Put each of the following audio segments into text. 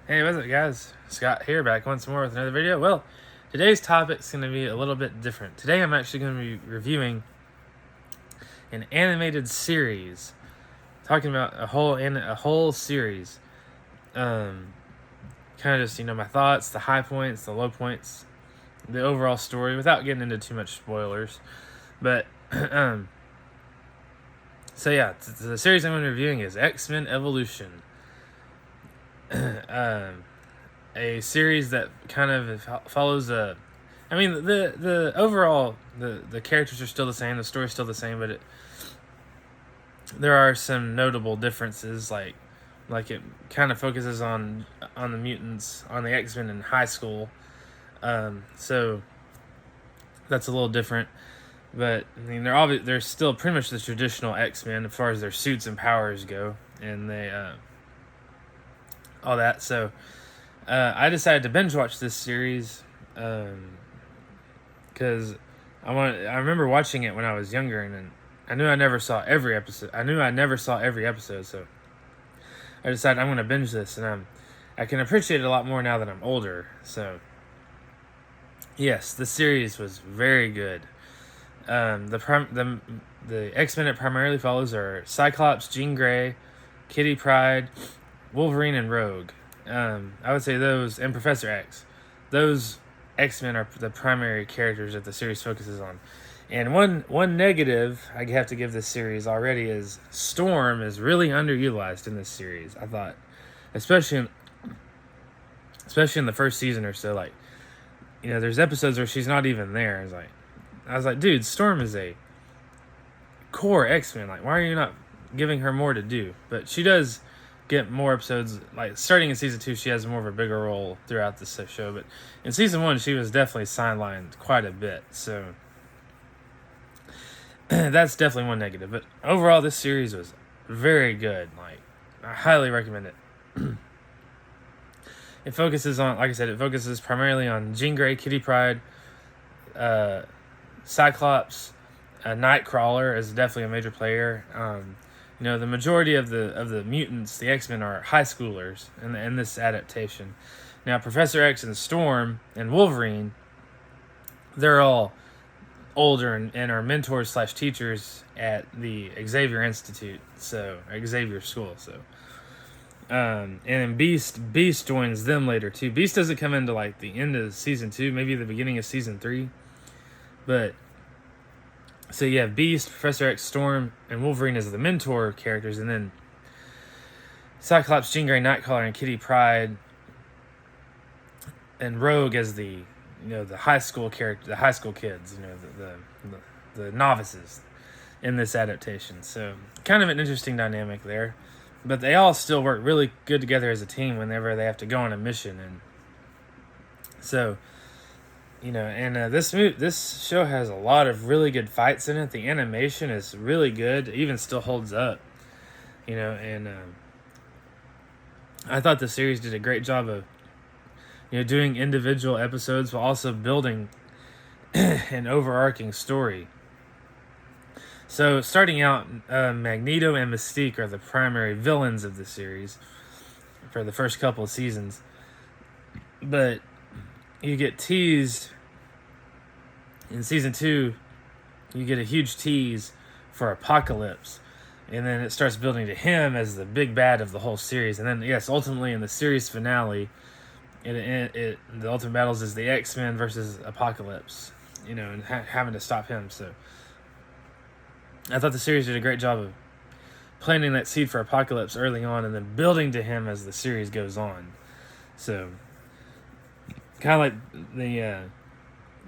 Hey, what's up, guys? Scott here, back once more with another video. Well, today's topic is going to be a little bit different. Today I'm actually going to be reviewing an animated series, talking about a whole series. Kind of just, my thoughts, the high points, the low points, the overall story, without getting into too much spoilers. But, so yeah, the series I'm going to be reviewing is X-Men Evolution. A series that kind of follows the overall the characters are still the same, the story's still the same, but there are some notable differences, like it kind of focuses on the mutants, on the X-Men in high school, so that's a little different. But they're still pretty much the traditional X-Men as far as their suits and powers go, and they all that. So I decided to binge watch this series because I remember watching it when I was younger, and then I knew I never saw every episode. So I decided I'm going to binge this, and I can appreciate it a lot more now that I'm older. So yes, the series was very good. The X-Men it primarily follows are Cyclops, Jean Grey, Kitty Pryde, Wolverine, and Rogue. I would say those, and Professor X. Those X-Men are the primary characters that the series focuses on. And one negative I have to give this series already is Storm is really underutilized in this series. I thought, especially in the first season or so. Like, there's episodes where she's not even there. I was like, dude, Storm is a core X-Men. Like, why are you not giving her more to do? But she does get more episodes. Like, starting in season 2, she has more of a bigger role throughout the show. But in season 1, she was definitely sidelined quite a bit. So that's definitely one negative. But overall, this series was very good. Like, I highly recommend it. It focuses on, like I said, primarily on Jean Grey, Kitty Pryde, Cyclops, Nightcrawler is definitely a major player. The majority of the mutants, the X-Men, are high schoolers in this adaptation. Now, Professor X and Storm and Wolverine, they're all older and are mentors / teachers at the Xavier Institute, so Xavier School. So, and then Beast joins them later too. Beast doesn't come into like the end of season 2, maybe the beginning of season 3. But so you have Beast, Professor X, Storm, and Wolverine as the mentor characters, and then Cyclops, Jean Grey, Nightcrawler, and Kitty Pryde, and Rogue as the high school character, the high school kids, the novices in this adaptation. So kind of an interesting dynamic there, but they all still work really good together as a team whenever they have to go on a mission. And so, this show has a lot of really good fights in it. The animation is really good, it even still holds up. And I thought the series did a great job of doing individual episodes while also building an overarching story. So starting out, Magneto and Mystique are the primary villains of the series for the first couple of seasons, but you get teased in season 2. You get a huge tease for Apocalypse, and then it starts building to him as the big bad of the whole series. And then, yes, ultimately in the series finale, the ultimate battles is the X-Men versus Apocalypse, and having to stop him. So I thought the series did a great job of planting that seed for Apocalypse early on, and then building to him as the series goes on. So kind of like the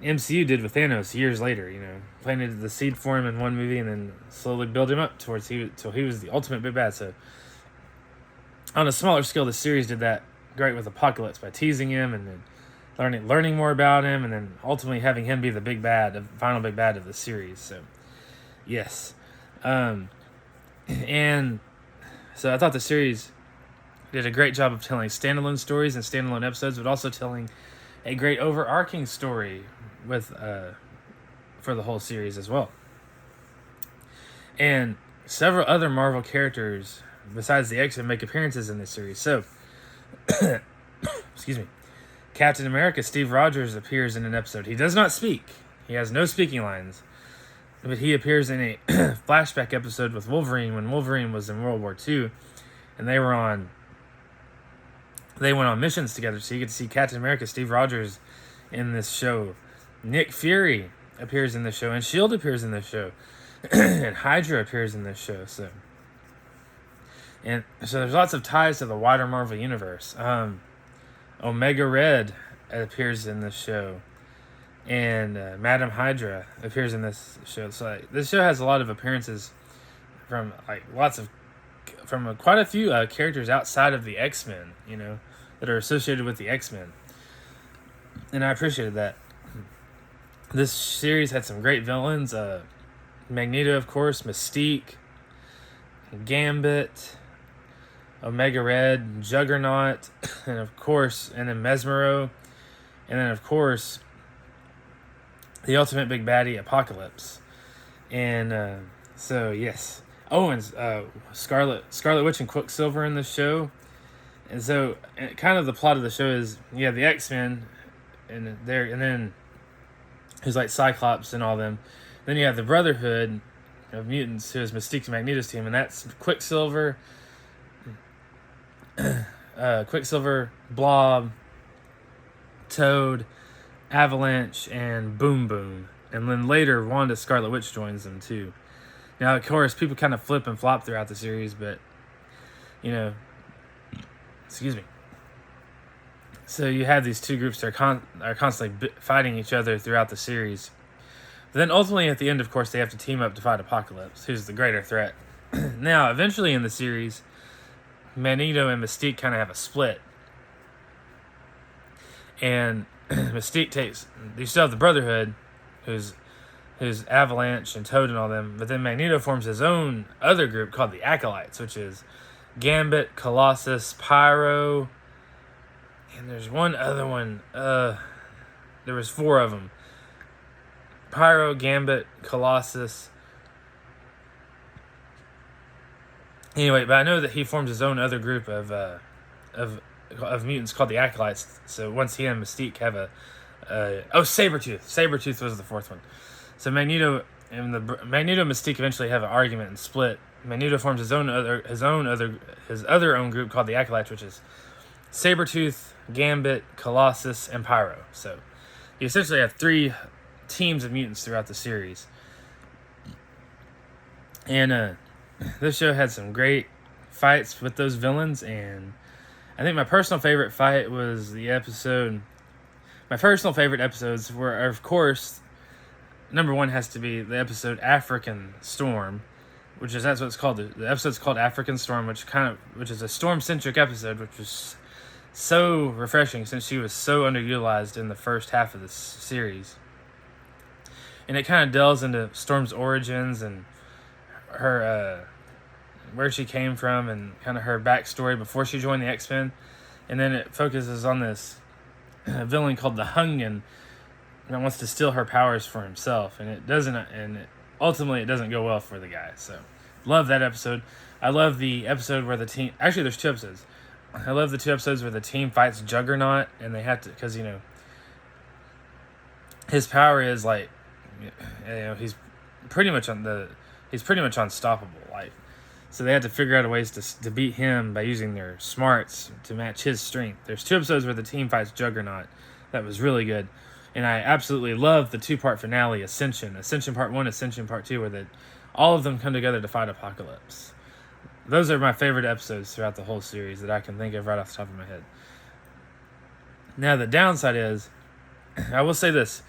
MCU did with Thanos years later, planted the seed for him in one movie and then slowly built him up till he was the ultimate big bad. So on a smaller scale, the series did that great with Apocalypse by teasing him and then learning more about him, and then ultimately having him be the big bad, the final big bad of the series. So yes, and so I thought the series did a great job of telling standalone stories and standalone episodes, but also telling a great overarching story with for the whole series as well. And several other Marvel characters besides the X-Men make appearances in this series. So excuse me, Captain America Steve Rogers appears in an episode. He does not speak. He has no speaking lines. But he appears in a flashback episode with Wolverine when Wolverine was in World War II, and they went on missions together. So you get to see Captain America Steve Rogers in this show. Nick Fury appears in this show, and S.H.I.E.L.D. appears in this show, and Hydra appears in this show. So there's lots of ties to the wider Marvel universe. Omega Red appears in this show, and Madam Hydra appears in this show. So this show has a lot of appearances from quite a few characters outside of the X-Men, that are associated with the X-Men, and I appreciated that. This series had some great villains: Magneto, of course, Mystique, Gambit, Omega Red, Juggernaut, and then Mesmero, and then of course the ultimate big baddie, Apocalypse. And so yes, and Scarlet Witch and Quicksilver in the show. And so kind of the plot of the show is the X-Men, and then who's like Cyclops and all them. Then you have the Brotherhood of Mutants, who is Mystique and Magneto's team, and that's Quicksilver, Blob, Toad, Avalanche, and Boom Boom. And then later, Wanda Scarlet Witch joins them too. Now, of course, people kind of flip and flop throughout the series, but, excuse me. So you have these two groups that are constantly fighting each other throughout the series. But then ultimately, at the end, of course, they have to team up to fight Apocalypse, who's the greater threat. Now, eventually in the series, Magneto and Mystique kind of have a split. And Mystique you still have the Brotherhood, who's Avalanche and Toad and all them, but then Magneto forms his own other group called the Acolytes, which is Gambit, Colossus, Pyro, and there's one other one. There was 4 of them: Pyro, Gambit, Colossus. Anyway, but I know that he forms his own other group of mutants called the Acolytes. So once he and Mystique have Sabretooth. Sabretooth was the 4th one. So Magneto and Mystique eventually have an argument and split. Magneto forms his other own group called the Acolytes, which is Sabretooth, Gambit, Colossus, and Pyro. So you essentially have 3 teams of mutants throughout the series. And this show had some great fights with those villains, and I think my personal favorite fight was the episode. My personal favorite episodes were, of course, number 1 has to be the episode African Storm, that's what it's called. The episode's called African Storm, which is a storm-centric episode, which was so refreshing since she was so underutilized in the first half of this series. And it kind of delves into Storm's origins and her where she came from and kind of her backstory before she joined the X-Men. And then it focuses on this villain called the Hungan that wants to steal her powers for himself, and ultimately it doesn't go well for the guy. So love that episode. I love the episode where the team, actually there's 2 episodes. I love the 2 episodes where the team fights Juggernaut, and they have to, because his power is like, he's pretty much unstoppable. Like, so they had to figure out ways to beat him by using their smarts to match his strength. There's 2 episodes where the team fights Juggernaut. That was really good. And I absolutely love the 2-part finale, Ascension. Ascension Part 1, Ascension Part 2, where all of them come together to fight Apocalypse. Those are my favorite episodes throughout the whole series that I can think of right off the top of my head. Now, the downside is, I will say this,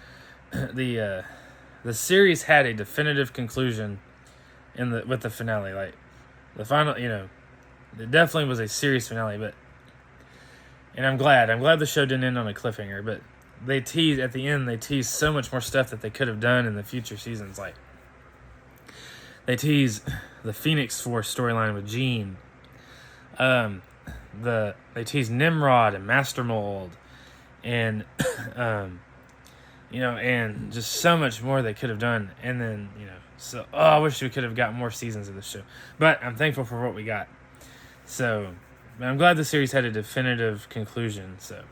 the series had a definitive conclusion with the finale. Like, the final, it definitely was a series finale, and I'm glad the show didn't end on a cliffhanger, but at the end, they teased so much more stuff that they could have done in the future seasons. Like, they teased the Phoenix Force storyline with Jean. They teased Nimrod and Master Mold, and and just so much more they could have done. And then I wish we could have got more seasons of the show, but I'm thankful for what we got. So I'm glad the series had a definitive conclusion. So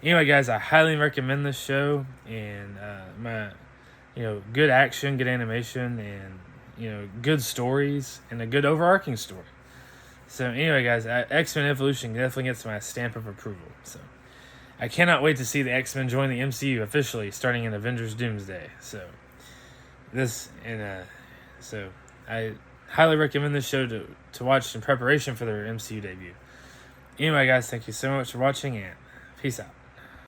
anyway, guys, I highly recommend this show, and good action, good animation, and good stories, and a good overarching story. So anyway, guys, X-Men Evolution definitely gets my stamp of approval. So I cannot wait to see the X-Men join the MCU officially, starting in Avengers Doomsday. So I highly recommend this show to watch in preparation for their MCU debut. Anyway, guys, thank you so much for watching, and peace out.